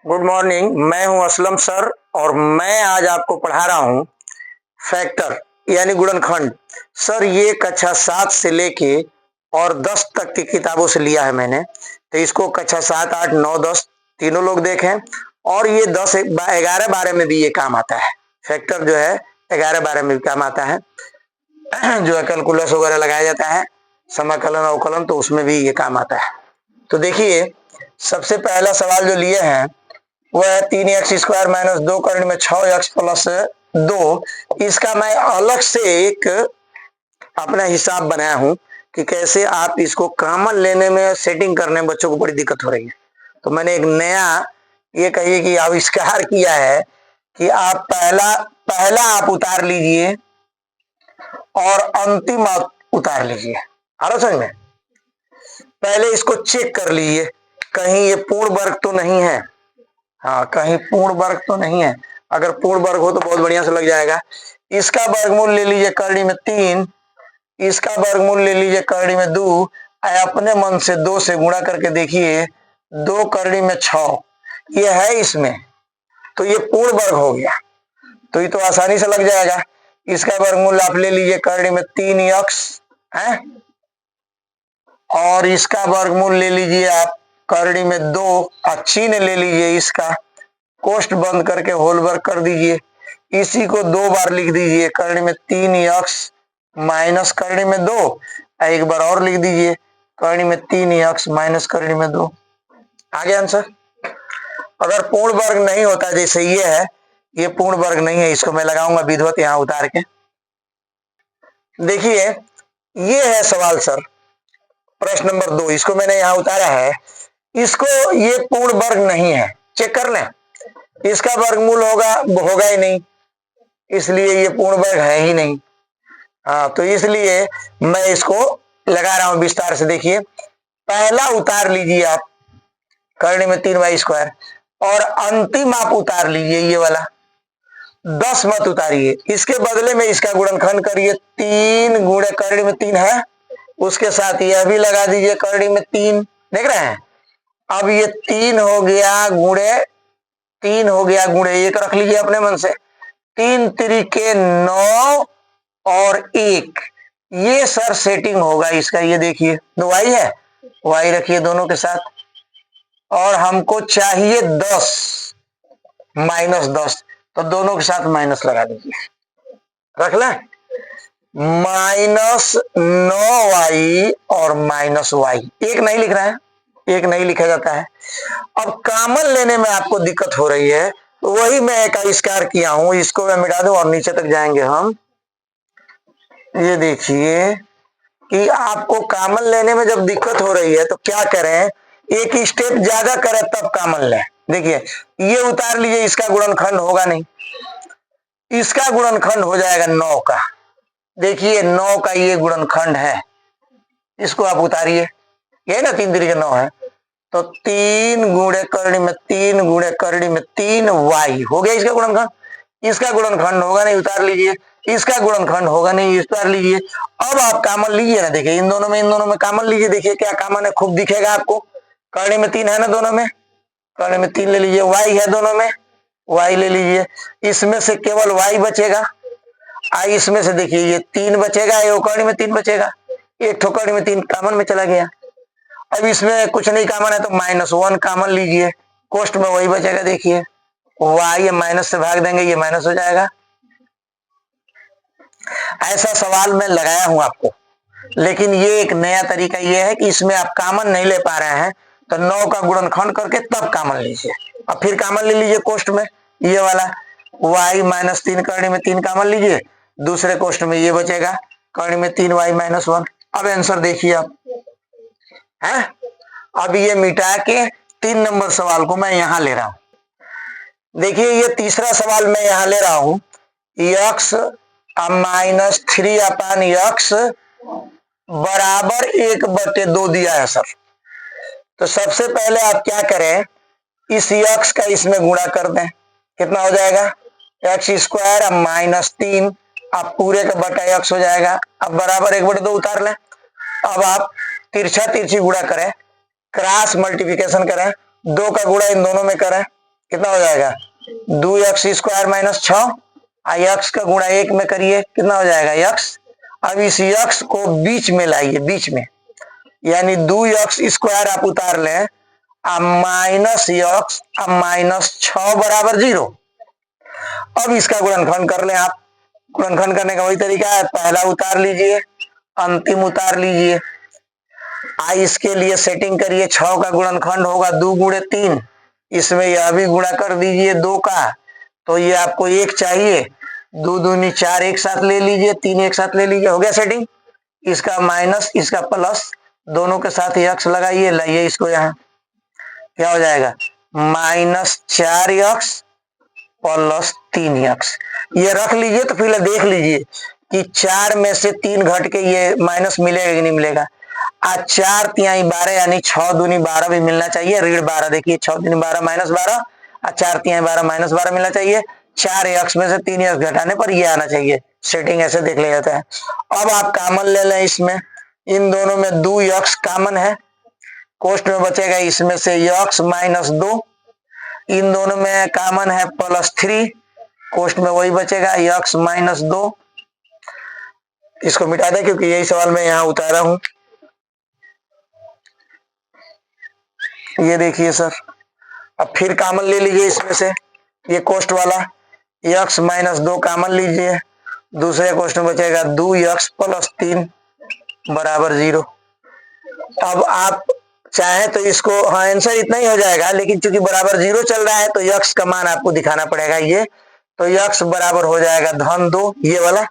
Good morning. मैं हूं Aslam sir और मैं आज आपको पढ़ा रहा हूं फैक्टर यानी गुणनखंड। सर ये कक्षा 7 से लेके और 10 तक की किताबों से लिया है मैंने, तो इसको कक्षा 7, 8, 9, 10 तीनों लोग देखें और ये 10, 11, 12 में भी ये काम आता है। फैक्टर जो है 11, 12 में भी काम आता है। जो है कैलकुलस वगैरह लगाया जाता है, समाकलन अवकलन, तो उसमें भी ये काम आता है। तो देखिए सबसे पहला सवाल जो लिए हैं वह है 3x² माइनस 2 कर्ण में 6x प्लस 2। इसका मैं अलग से एक अपना हिसाब बनाया हूं कि कैसे आप इसको कॉमन लेने में सेटिंग करने में बच्चों को बड़ी दिक्कत हो रही है। तो मैंने एक नया ये कहिए कि आविष्कार किया है कि आप पहला आप उतार लीजिए और अंतिम आप उतार लीजिए। आ रहा समझ में? पहले इसको चेक कर लीजिए कहीं ये पूर्ण वर्ग तो नहीं है। हाँ, कहीं पूर्ण वर्ग तो नहीं है। अगर पूर्ण वर्ग हो तो बहुत बढ़िया से लग जाएगा। इसका वर्गमूल ले लीजिए करड़ी में 3, इसका वर्गमूल ले लीजिए करड़ी में 2, अपने मन से 2 से गुणा करके देखिए 2 करड़ी में 6 ये है इसमें, तो ये पूर्ण वर्ग हो गया। तो ये तो आसानी से लग जाएगा। इसका वर्गमूल आप ले लीजिए करड़ी में 3x है और इसका वर्गमूल ले लीजिए आप करड़ी में 2, अच्छी ने ले लीजिए, इसका कोष्ठ बंद करके होल वर्ग कर दीजिए। इसी को 2 बार लिख दीजिए करड़ी में 3x माइनस करड़ी में 2, एक बार और लिख दीजिए करड़ी में 3x माइनस करड़ी में 2। आ गया आंसर। अगर पूर्ण वर्ग नहीं होता, जैसे ये है, ये पूर्ण वर्ग नहीं है, इसको मैं लगाऊंगा विधिवत यहां उतार के। देखिए ये है सवाल सर, प्रश्न नंबर 2, इसको मैंने यहां उतारा है। इसको ये पूर्ण वर्ग नहीं है, चेक कर लें। इसका वर्गमूल होगा ही नहीं, इसलिए ये पूर्ण वर्ग है ही नहीं। हाँ, तो इसलिए मैं इसको लगा रहा हूं विस्तार से। देखिए पहला उतार लीजिए आप करड़ी में 3y² और अंतिम आप उतार लीजिए ये वाला 10 मत उतारिए, इसके बदले में इसका गुणनखंड करिए। 3 गुणे करड़ी में 3 है, उसके साथ यह भी लगा दीजिए करड़ी में 3। देख रहे हैं? अब ये 3 हो गया गुणे 3 हो गया गुणे 1 रख लीजिए अपने मन से। 3 त्रिके 9 और 1, ये सर सेटिंग होगा इसका। ये देखिए दो y है, y रखिए दोनों के साथ और हमको चाहिए 10 माइनस 10, तो दोनों के साथ माइनस लगा दीजिए, रख लें। -9y और -y, एक नहीं लिख रहा है, एक नहीं लिखा जाता है। अब कॉमन लेने में आपको दिक्कत हो रही है, तो वही मैं एक आविष्कार किया हूं, इसको मैं मिटा दूं और नीचे तक जाएंगे हम। ये देखिए कि आपको कॉमन लेने में जब दिक्कत हो रही है तो क्या करें, एक स्टेप ज्यादा करें तब कॉमन लें। देखिए ये उतार लीजिए, इसका गुणनखंड होगा नहीं, इसका गुणनखंड हो जाएगा 9 का। देखिए 9 का ये गुणनखंड है, इसको आप उतारिए, ये ना 3 3 9 है, तो 3 गुणे करड़ी में 3 गुणे करड़ी में 3 y हो गया इसका गुणनखंड। इसका गुणनखंड होगा नहीं, उतार लीजिए। इसका गुणनखंड होगा नहीं, उतार लीजिए। अब आप कॉमन लीजिए ना, देखिए इन दोनों में कॉमन लीजिए, देखिए क्या कॉमन है, खूब दिखेगा आपको। करड़ी में 3 है ना दोनों में, करड़ी में 3 ले लीजिए। y है दोनों में, y ले लीजिए। इसमें से केवल y बचेगा, इसमें से देखिए ये 3 बचेगा, ये करड़ी में 3 बचेगा, एक ठो करड़ी में 3 कॉमन में चला गया। अब इसमें कुछ नहीं कॉमन है तो -1 कॉमन लीजिए, कोष्ठ में वही बचेगा। देखिए y ये माइनस से भाग देंगे, ये माइनस हो जाएगा। ऐसा सवाल मैं लगाया हूं आपको, लेकिन ये एक नया तरीका ये है कि इसमें आप कॉमन नहीं ले पा रहे हैं तो 9 का गुणनखंड करके तब कॉमन लीजिए। अब फिर कॉमन ले लीजिए कोष्ठ में, ये वाला y -3 करड़ी में 3 कॉमन लीजिए, दूसरे कोष्ठ में ये बचेगा करड़ी में 3y -1। अब आंसर देखिए आप है। अब ये मिटा के 3 नंबर सवाल को मैं यहां ले रहा हूं। देखिए ये तीसरा सवाल मैं यहां ले रहा हूं, x -3/x बराबर 1/2 दिया है सर। तो सबसे पहले आप क्या करें, इस x का इसमें गुणा कर दें, कितना हो जाएगा x² -3, आप पूरे का बटा x हो जाएगा। अब बराबर 1/2 उतार लें। अब आप तिरछा तिरछी गुणा करें, क्रॉस मल्टीप्लिकेशन करें, 2 का गुणा इन दोनों में करें, कितना हो जाएगा 2x² माइनस 6, यक्स का गुणा 1 में करिए, कितना हो जाएगा यक्स। अब इस यक्स को बीच में लाइए, बीच में, यानी 2x² आप उतार लें, अब माइनस यक्स, अब माइनस 6 बराबर 0। अब इसका गुणनखंड कर लें आप। गुणनखंड करने का वही तरीका है, पहला उतार लीजिए, अंतिम उतार लीजिए। इसके लिए सेटिंग करिए, 6 का गुणनखंड होगा 2 गुणे 3, इसमें यह भी गुणा कर दीजिए 2 का, तो ये आपको 1 चाहिए, 2 दूनी 4 एक साथ ले लीजिए, 3 एक साथ ले लीजिए, हो गया सेटिंग। इसका माइनस इसका प्लस, दोनों के साथ यक्स लगाइए, लाइए इसको यहाँ, क्या हो जाएगा माइनस 4x प्लस 3x। ये रख लीजिए तो फिर देख लीजिए कि 4 में से 3 घट के ये माइनस मिलेगा कि नहीं मिलेगा। आज 4 तिहाई 12 यानी 6 दूनी 12 भी मिलना चाहिए, ऋण 12, देखिए 6 दूनी 12 माइनस 12, 4 तिहाई 12 माइनस 12 मिलना चाहिए। 4x में से 3x घटाने पर ये आना चाहिए। सेटिंग ऐसे देख लिया जाता है। अब आप कॉमन ले लें, इसमें इन दोनों में 2x कॉमन है, कोष्ट में बचेगा इसमें से x माइनस 2, इन दोनों में कॉमन है +3, कोष्ट में वही बचेगा x माइनस 2। इसको मिटा दें क्योंकि यही सवाल मैं यहाँ उतारा हूं। ये देखिए सर, अब फिर कॉमन ले लीजिए इसमें से, ये कोष्ट वाला x माइनस 2 कॉमन लीजिए, दूसरे कोष्ट में बचेगा 2x प्लस 3 बराबर 0। अब आप चाहे तो इसको, हाँ आंसर इतना ही हो जाएगा, लेकिन चूंकि बराबर 0 चल रहा है तो x का मान आपको दिखाना पड़ेगा ये, तो x बराबर हो जाएगा -2, ये वाला।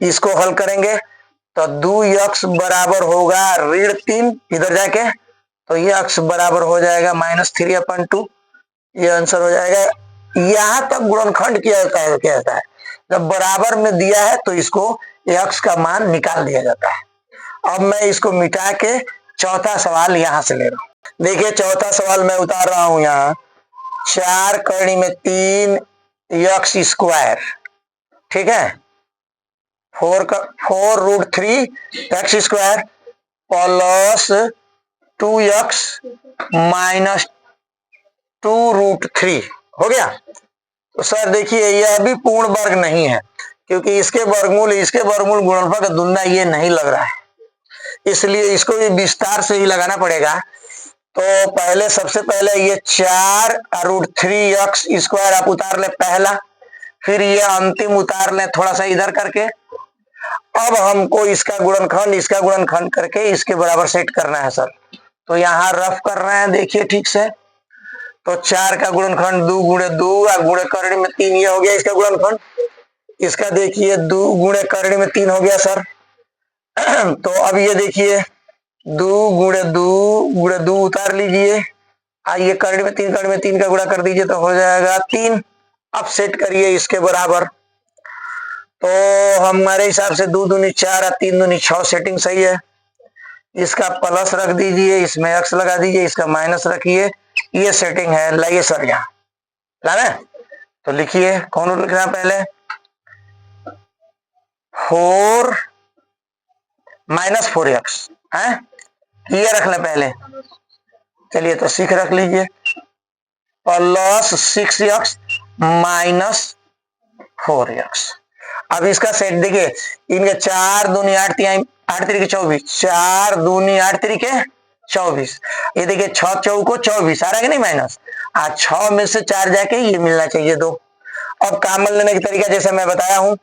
इसको हल करेंगे तो 2x बराबर होगा -3, इधर जाके तो x बराबर हो जाएगा -3/2, ये आंसर हो जाएगा। यहां तक गुणनखंड किया जाता है, जब बराबर में दिया है तो इसको x का मान निकाल दिया जाता है। अब मैं इसको मिटा के चौथा सवाल यहां से ले रहा हूं। देखिए चौथा सवाल मैं उतार रहा हूं यहाँ, 4 करनी में 3 x², ठीक है, 4√3x² प्लस 2x माइनस 2√3 हो गया। तो सर देखिए यह भी पूर्ण वर्ग नहीं है, क्योंकि इसके वर्गमूल गुणनफल का दुगना ये नहीं लग रहा है, इसलिए इसको भी विस्तार से ही लगाना पड़ेगा। तो पहले सबसे पहले ये 4√3x² आप उतार ले पहला, फिर ये अंतिम उतार ले थोड़ा सा इधर करके। अब हमको इसका गुणनखंड करके इसके बराबर सेट करना है सर। तो यहाँ रफ कर रहे हैं, देखिए ठीक से। तो 4 का गुणनखंड 2 गुणे 2 और गुणे करणी में 3, ये हो गया इसका गुणनखंड। इसका देखिए 2 गुणे करणी में 3 हो गया सर। तो अब ये देखिए 2 गुणे 2 उतार लीजिए, ये करणी में 3 का गुणा कर दीजिए तो हो जाएगा 3। अब सेट करिए इसके बराबर, तो हमारे हिसाब से 2 दूनी 4 और 3 दूनी 6 सेटिंग सही है। इसका प्लस रख दीजिए, इसमें x लगा दीजिए, इसका माइनस रखिए, ये सेटिंग है। लाइए सर यहाँ लाना, तो लिखिए, कौन लिखना पहले, 4 माइनस 4x है, ये रख लें पहले, चलिए तो 6 रख लीजिए, प्लस 6x माइनस 4x। अब इसका सेट देखिए, इनके 4 दूनी 8 3 8 3 24, 4 दूनी 8 3 24, ये देखिए 6 चौको को 24 आ रहा है कि नहीं माइनस, 6 में से 4 जाके ये मिलना चाहिए 2। अब कॉमन लेने का तरीका जैसे मैं बताया हूं,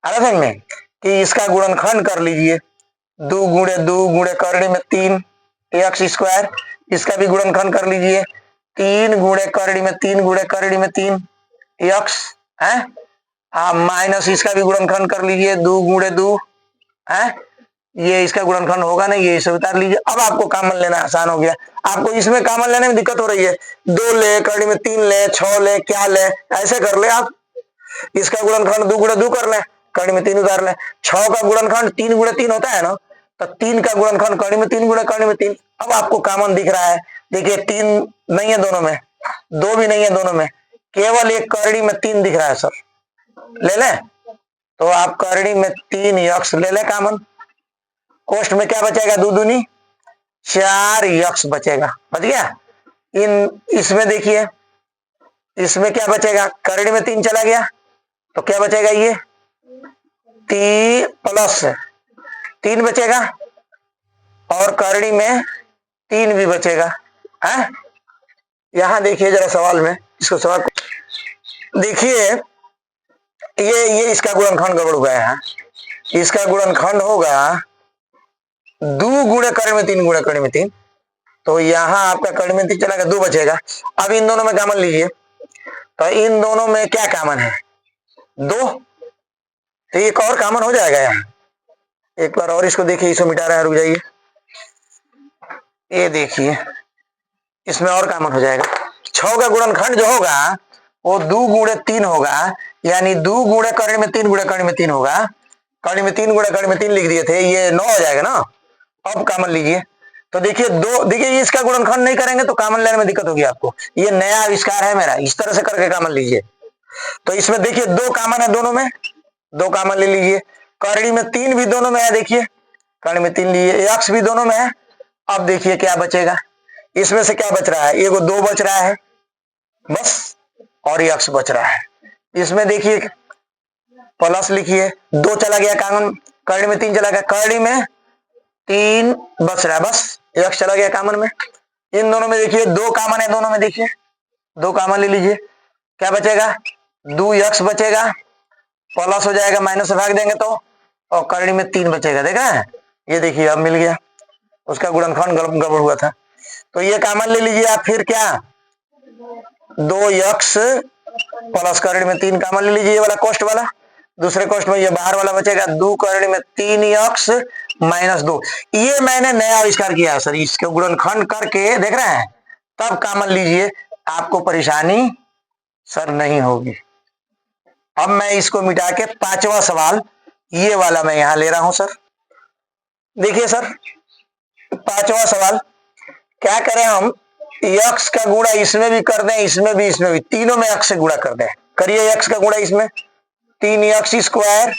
समझ में, कि इसका गुणनखंड कर लीजिए, 2 गुणे करणी में 3 x², इसका भी गुणनखंड कर लीजिए, 3 गुणे करणी में 3 x है, माइनस इसका भी गुणनखंड कर लीजिए, 2 गुणे 2 है, ये इसका गुणनखंड होगा नहीं, ये इसे उतार लीजिए। अब आपको कॉमन लेना आसान हो गया। आपको इसमें कॉमन लेने में दिक्कत हो रही है, 2 ले, करणी में 3 ले, 6 ले, क्या ले, ऐसे कर ले आप। इसका गुणनखंड 2 गुणे 2 कर ले, करणी में 3 उतार ले। 6 का गुणनखंड 3 गुणे 3 होता है ना, तो 3 का गुणनखंड करणी में 3 गुणे करणी में 3। अब आपको कॉमन दिख रहा है, देखिए 3 नहीं है दोनों में, 2 भी नहीं है दोनों में, केवल एक करणी में 3 दिख रहा है सर, ले लें। तो आप करणी में 3x ले लें कॉमन, कोष्ट में क्या बचेगा, 2 दूनी 4x बचेगा, बच गया। इसमें देखिए इसमें क्या बचेगा, करड़ी में 3 चला गया तो क्या बचेगा, ये 3 प्लस 3 बचेगा और करड़ी में 3 भी बचेगा है। यहां देखिए जरा सवाल में, इसको सवाल देखिए, ये इसका गुणनखंड गड़बड़ हुआ है। इसका गुणनखंड होगा 2 गुणे कर्ण में 3 गुणे कर्ण में 3, तो यहां आपका कर्ण में 3 चला गया, 2 बचेगा। अब इन दोनों में कॉमन लीजिए, तो इन दोनों में क्या कॉमन है, 2, तो एक और कॉमन हो जाएगा यहाँ। एक बार और इसको देखिए, इसको मिटा रहा है, रुक जाइए, ये देखिए इसमें और कॉमन हो जाएगा। 6 का गुणनखंड जो होगा वो 2 गुणे 3 होगा, यानी 2 गुणे कर्ण में 3 गुणे कर्ण में 3 होगा। कर्ण में 3 गुणे कर्ण में 3 लिख दिए थे, ये 9 हो जाएगा ना। अब कॉमन लीजिए, तो देखिए देखिए इसका गुणनखंड नहीं करेंगे तो कॉमन लेने में दिक्कत होगी आपको, ये नया आविष्कार है मेरा, इस तरह से करके कॉमन लीजिए। तो इसमें देखिए 2 कॉमन है, दोनों में 2 कॉमन ले लीजिए। करड़ी में 3 भी दोनों में है, देखिए कर्ण में 3 लिए, एक्स भी दोनों में है। अब देखिए क्या बचेगा, इसमें से क्या बच रहा है, ये 2 बच रहा है बस, और ये एक्स बच रहा है। इसमें देखिए प्लस लिखिए, 2 चला गया कॉमन, करड़ी में 3 चला गया, करड़ी में 3 बच रहा है बस, एक्स चला गया कॉमन में। इन दोनों में देखिए 2 कॉमन है, दोनों में देखिए 2 कॉमन ले लीजिए, क्या बचेगा, 2 एक्स बचेगा, प्लस हो जाएगा, माइनस से भाग देंगे तो, और करड़ी में 3 बचेगा, देख रहे हैं, ये देखिए अब मिल गया, उसका गुणनखंड गड़बड़ हुआ था। तो ये कॉमन ले लीजिए आप, फिर क्या 2 एक्स प्लस करड़ी में 3 कॉमन ले लीजिए, ये वाला कोष्ट वाला, दूसरे कोष्ट में ये बाहर वाला बचेगा, 2 करड़ी में 3 एक्स माइनस 2। ये मैंने नया आविष्कार किया सर, इसके गुणनखंड करके देख रहे हैं, तब कॉमन लीजिए, आपको परेशानी सर नहीं होगी। अब मैं इसको मिटा के 5वां सवाल ये वाला मैं यहां ले रहा हूं सर। देखिए सर 5वां सवाल क्या करें हम, यक्स का गुणा इसमें भी कर दें, इसमें भी, तीनों में यक्स से गुणा कर दें। करिए यक्स का गुणा इसमें, 3 एक्स स्क्वायर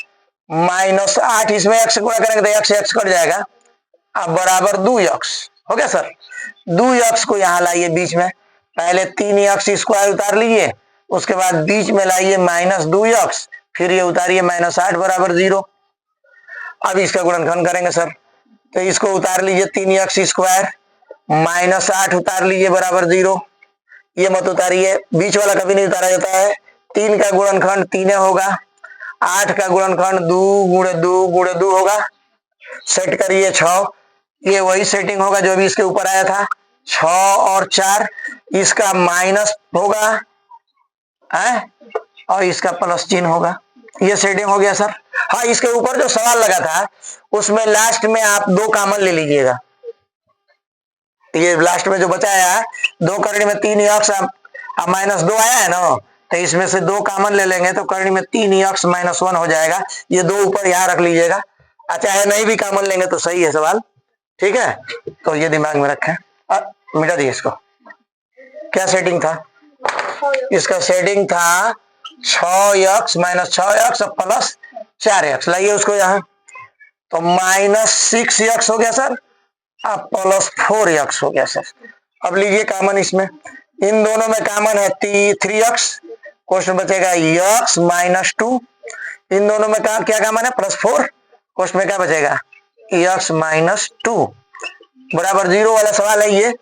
माइनस 8, इसमें एक्स से गुणा करेंगे तो एक्स एक्स कट जाएगा, अब बराबर 2 एक्स हो गया सर। 2 एक्स को यहां लाइए बीच में, पहले 3 एक्स स्क्वायर उतार लीजिए, उसके बाद बीच में लाइए माइनस 2 एक्स, फिर ये उतारिए माइनस 8 बराबर 0। अब इसका गुणनखंड करेंगे सर, तो इसको उतार लीजिए, 3 एक्स स्क्वायर माइनस 8 उतार लीजिए बराबर 0, ये मत उतारिए, बीच वाला कभी नहीं उतारा जाता है। 3 का गुणनखंड 3 होगा, 8 का गुणनखंड 2 गुणे 2 गुणे 2 होगा, सेट करिए 6, ये वही सेटिंग होगा जो अभी इसके ऊपर आया था, 6 और 4, इसका माइनस होगा है और इसका प्लस चिन्ह होगा, ये सेटिंग हो गया सर। हाँ, इसके ऊपर जो सवाल लगा था उसमें लास्ट में आप 2 कॉमन ले लीजिएगा, ये लास्ट में जो बचाया है 2 करड़ी में 3 एक्स माइनस 2 आया है ना, तो इसमें से 2 कॉमन ले लेंगे तो करड़ी में 3 एक्स माइनस 1 हो जाएगा, ये 2 ऊपर यहाँ रख लीजिएगा। अच्छा है, नहीं भी कॉमन लेंगे तो सही है सवाल, ठीक है, तो ये दिमाग में रखें। मिटा दिए इसको, क्या सेटिंग था, इसका सेटिंग था 6x minus 6x plus 4x, लाइए उसको यहाँ, तो माइनस 6x हो गया सर, अब प्लस 4x हो गया सर। अब लीजिए कॉमन इसमें, इन दोनों में कॉमन है 3x, क्वेश्चन बचेगा x माइनस 2, इन दोनों में क्या कॉमन है, प्लस 4, क्वेश्चन में क्या बचेगा x माइनस 2 बराबर 0 वाला सवाल है ये,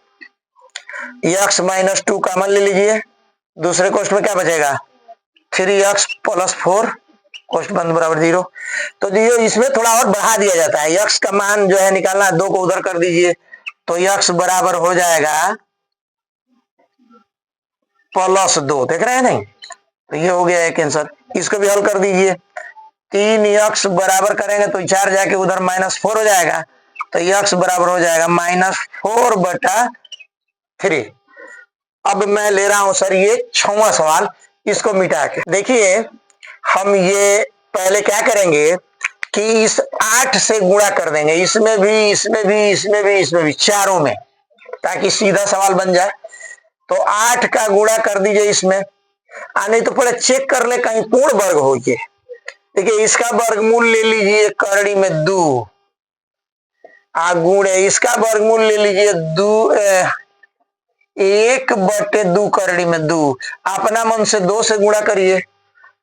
x माइनस 2 कॉमन ले लीजिए, दूसरे क्वेश्चन में क्या बचेगा 3x प्लस 4, क्वेश्चन बंद बराबर 0। तो जो इसमें थोड़ा और बढ़ा दिया जाता है, x का मान जो है निकालना, 2 को उधर कर दीजिए, तो x बराबर हो जाएगा प्लस 2, देख रहे हैं नहीं, तो ये हो गया एक आंसर। इसको भी हल कर दीजिए, 3x बराबर करेंगे तो 4 जाके उधर माइनस 4 हो जाएगा, तो x बराबर हो जाएगा माइनस 4 बटा 3। अब मैं ले रहा हूं सर ये 6वां सवाल, इसको मिटा के देखिए, हम ये पहले क्या करेंगे कि इस 8 से गुणा कर देंगे, इसमें भी, इसमें भी, इसमें भी, इसमें भी, चारों में, ताकि सीधा सवाल बन जाए। तो 8 का गुणा कर दीजिए इसमें, नहीं तो पहले चेक कर ले कहीं पूर्ण वर्ग हो ये, देखिए इसका वर्गमूल ले लीजिए करड़ी में 2, गुणे इसका वर्गमूल ले लीजिए 2 एक बटे दो करड़ी में दो, अपना मन से दो से गुणा करिए,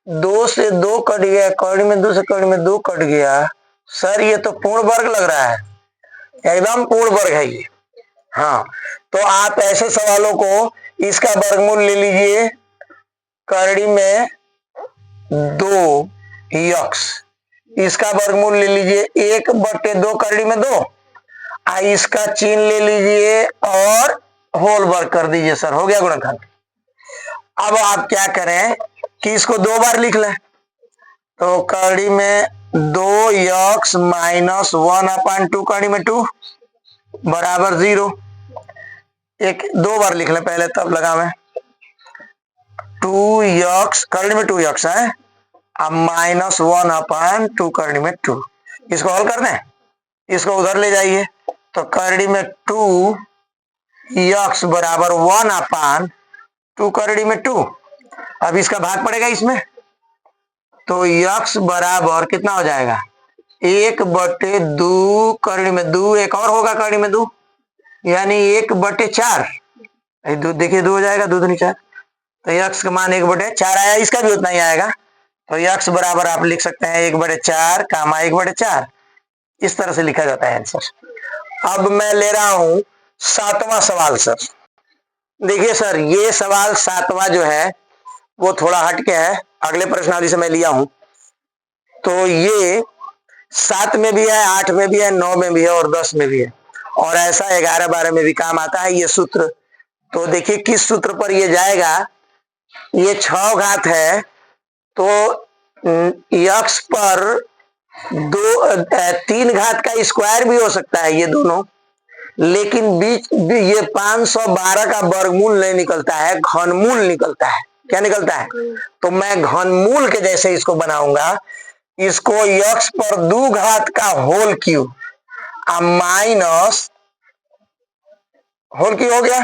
दो से दो कट गया, करड़ी में दो से करड़ी में दो कट गया। सर ये तो पूर्ण वर्ग लग रहा है, एकदम पूर्ण वर्ग है ये। हाँ, तो आप ऐसे सवालों को इसका वर्गमूल ले लीजिए, करड़ी में दो यक्स, इसका वर्गमूल ले लीजिए एक बटे दो करड़ी में दो, इसका चिन्ह ले लीजिए और होल वर्ग कर दीजिए। सर हो गया गुणनखंड। अब आप क्या करें कि इसको दो बार लिख लें, तो करड़ी में दो यक्स माइनस 1/2 करड़ी में 2 बराबर 0। एक दो बार लिख लें पहले, तब लगा मैं 2 यक्स करड़ी में 2 यक्स है, अब माइनस 1/2 करड़ी में 2। इसको हल कर दें, इसको उधर ले जाइए, तो करड़ी में 2 यक्स बराबर 1/2 करड़ी में 2। अब इसका भाग पड़ेगा इसमें, तो यक्स बराबर कितना हो जाएगा, 1/2 करड़ी में 2, एक और होगा करड़ी में 2, यानी 1/4। देखिए 2 हो जाएगा, 2 दूनी 4, तो यक्स का मान 1/4 आया, इसका भी उतना ही आएगा। तो यक्स बराबर आप लिख सकते हैं 1/4 कामा 1/4, इस तरह से लिखा जाता है आंसर। अब मैं ले रहा हूं 7वां सवाल। सर देखिए सर, ये सवाल 7वां जो है वो थोड़ा हट के है, अगले प्रश्नावली से मैं लिया हूं। तो ये 7 में भी है, 8 में भी है, 9 में भी है और 10 में भी है, और ऐसा 11, 12 में भी काम आता है ये सूत्र। तो देखिए किस सूत्र पर ये जाएगा, ये 6 घात है, तो यक्स पर 3 घात का स्क्वायर भी हो सकता है ये दोनों, लेकिन बीच ये 512 का वर्गमूल नहीं निकलता है, घनमूल निकलता है। क्या निकलता है? तो मैं घनमूल के जैसे इसको बनाऊंगा, इसको यक्स पर 2 घात का whole cube minus whole cube हो गया,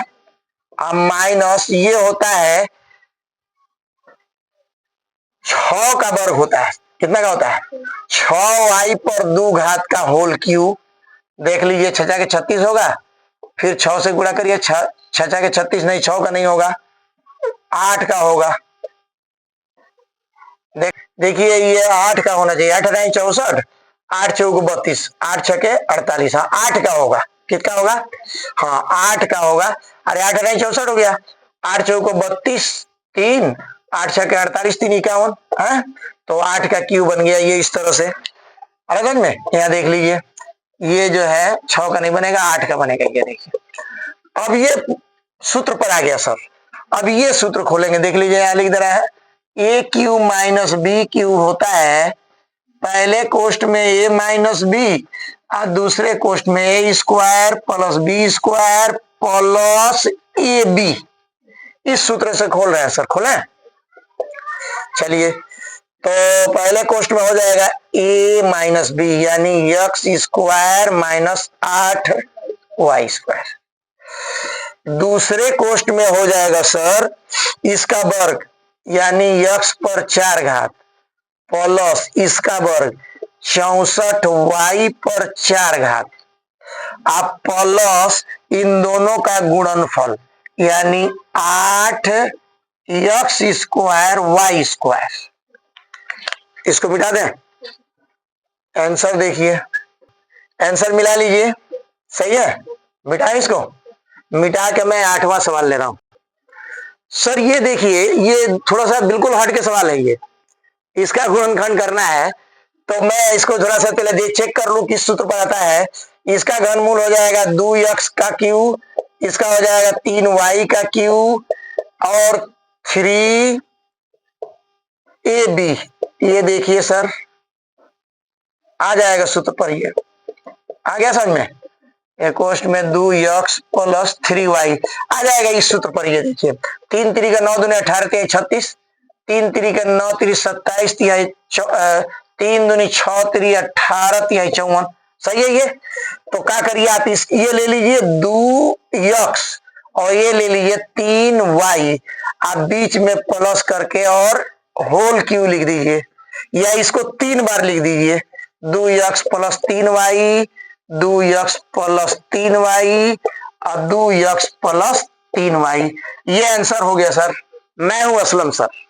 माइनस ये होता है 6 का वर्ग होता है, कितना का होता है 6y पर 2 घात का होल क्यूब। देख लीजिए 6 के 36 होगा, फिर 6 से गुणा करिए, 6 के 36 नहीं, 6 का नहीं होगा, 8 का होगा। देखिए ये 8 का होना चाहिए, 8 9 64, 8 चौक 32, 8 छके 48, हाँ 8 का होगा। कितना होगा? हाँ 8 का होगा। अरे 8 9 64 हो गया, 8 चौक 32, 3, 8 छके 48, 3 51, है तो 8 का क्यूब बन गया ये इस तरह से। अरे में यहाँ देख लीजिए, ये जो है 6 का नहीं बनेगा, 8 का बनेगा। ये देखिए अब ये सूत्र पर आ गया। सर अब ये सूत्र खोलेंगे, देख लीजिए यहाँ लिख दे रहा है ए क्यूब माइनस बी क्यूब होता है, पहले कोष्ट में ए माइनस बी और दूसरे कोष्ट में a square plus b square plus a b. इस सूत्र से खोल रहे हैं सर, खोले। चलिए तो पहले कोष्ट में हो जाएगा ए माइनस बी यानी x square minus 8y square. दूसरे कोष्ट में हो जाएगा सर इसका वर्ग यानी यक्स पर 4 घात प्लस इसका वर्ग 64y पर 4 घात, आप प्लस इन दोनों का गुणनफल यानी 8 यक्स स्क्वायर वाई स्क्वायर। इसको मिटा दें, आंसर देखिए, आंसर मिला लीजिए, सही है। मिटाएं इसको, मिटा के मैं 8वां सवाल ले रहा हूं। सर ये देखिए, ये थोड़ा सा बिल्कुल हट के सवाल है, ये इसका गुणनखंड करना है, तो मैं इसको थोड़ा सा पहले चेक कर लूं किस सूत्र पर आता है। इसका घनमूल हो जाएगा 2x का क्यूब, इसका हो जाएगा 3y का क्यूब और 3ab। ये देखिए सर आ जाएगा सूत्र पर, ये आ गया समझ में। एक कोष्ट में 2x प्लस 3y आ जाएगा इस सूत्र पर। ये देखिए 3 3 का 9 दूनी 18 3 36, 3 3 का 9 3 27 3 दूनी 6 3 18 3 54, सही है। ये तो क्या करिए आप ये ले लीजिए 2x और ये ले लीजिए 3y, आप बीच में प्लस करके और होल क्यू लिख दीजिए, या इसको 3 बार लिख दीजिए 2x plus 3y, 2x plus 3y और 2x प्लस 3y। ये आंसर हो गया सर। मैं हूं असलम सर।